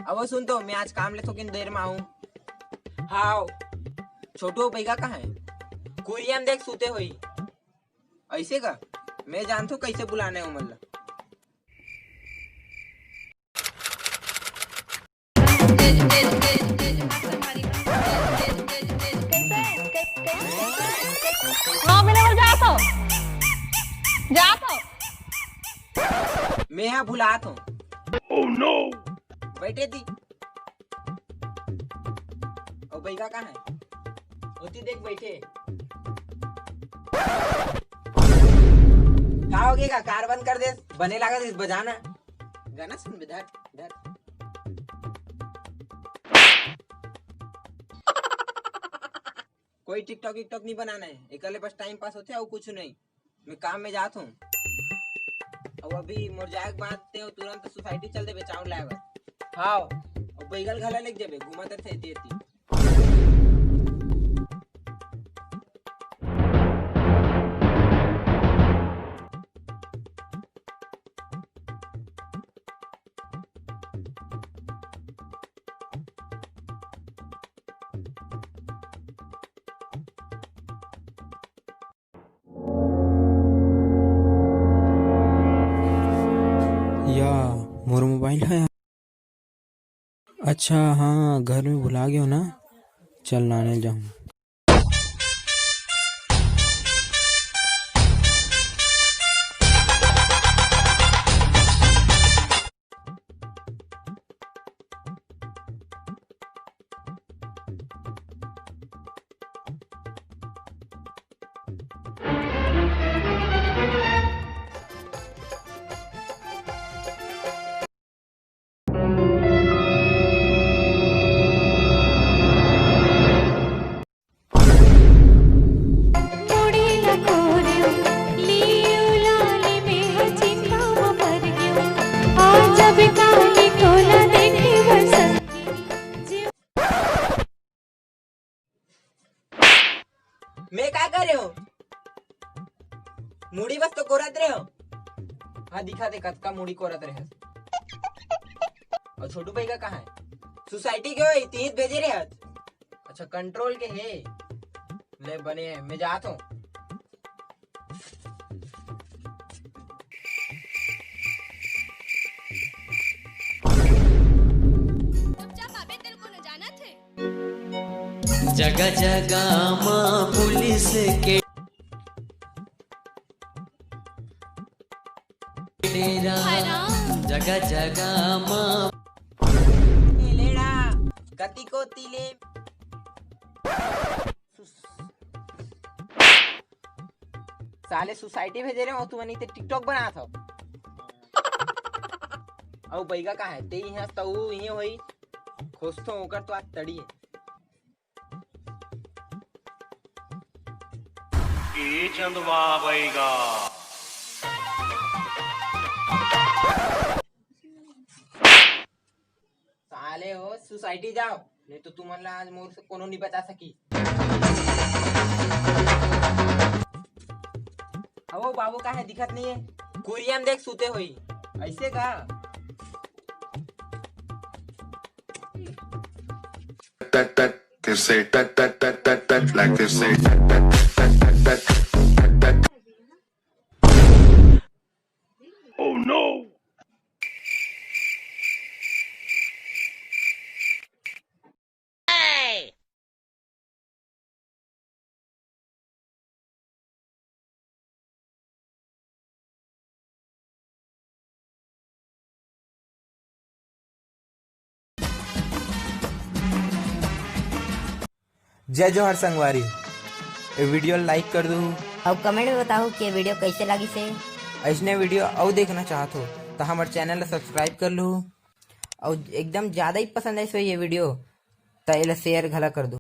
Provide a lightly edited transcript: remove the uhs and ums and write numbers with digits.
अब सुन तो मैं आज काम ले तो किन देर में आऊं। हाँ छोटू पैगा कहाँ है? कुरियन देख सूते हुई ऐसे का मैं जानता हूँ कैसे बुलाने हो मतलब। मैं यहाँ भुलात हूँ। Oh no! बैठे थी और बैगा कहाँ है? होती देख बैठे। क्या हो गया? कार बंद कर दे, बने लगा इस बजाना गाना सुन बेधर धर। कोई टिकटॉक नहीं बनाना है, एकले बस टाइम पास होते और कुछ नहीं। मैं काम में जाता हूँ और अभी मुरझाए के बाद ते तुरंत सोसाइटी चल दे बेचाऊ लाएगा। हाँ और बैगल घला लेके जेबे घुमाते थे देती। या मोर मोबाइल है। अच्छा हाँ घर में भुला गया ना, चल लाने जाऊँ। मैं क्या कर रहे हो? मुड़ी बस तो कोरत रहे हो। हाँ दिखा दे कद का मुड़ी कोरत रहे। और छोटू भाई का कहाँ है? सोसाइटी के हो तीन भेजे रहे। अच्छा कंट्रोल के है ले बने हैं, मैं जाता हूँ। जगह जगह माँ पुलिस के डेरा, जगह जगह माँ लेड़ा कति को तिले साले सोसाइटी भेजे रहे हो तू नहीं ते टिकटॉक बना था। और बैगा कहाँ है? ते यहाँ तो ये होई खोस्तो होकर तो आज तड़ी है। चंदवा बैगा साले हो सोसाइटी जाओ नहीं तो तुम आज मोर से कोनो नहीं बचा सकी। अब बाबू का है दिखत नहीं है। कुरियन देख सूते हुई ऐसे का This say that like this say that. Oh no! जय जोहर संगवारी, ये वीडियो लाइक कर दो और कमेंट में बताओ कि ये वीडियो कैसे लगी से। ऐसने वीडियो और देखना चाहत हो तो हमारे चैनल सब्सक्राइब कर लो और एकदम ज़्यादा ही पसंद है ये वीडियो तो शेयर घला कर दो।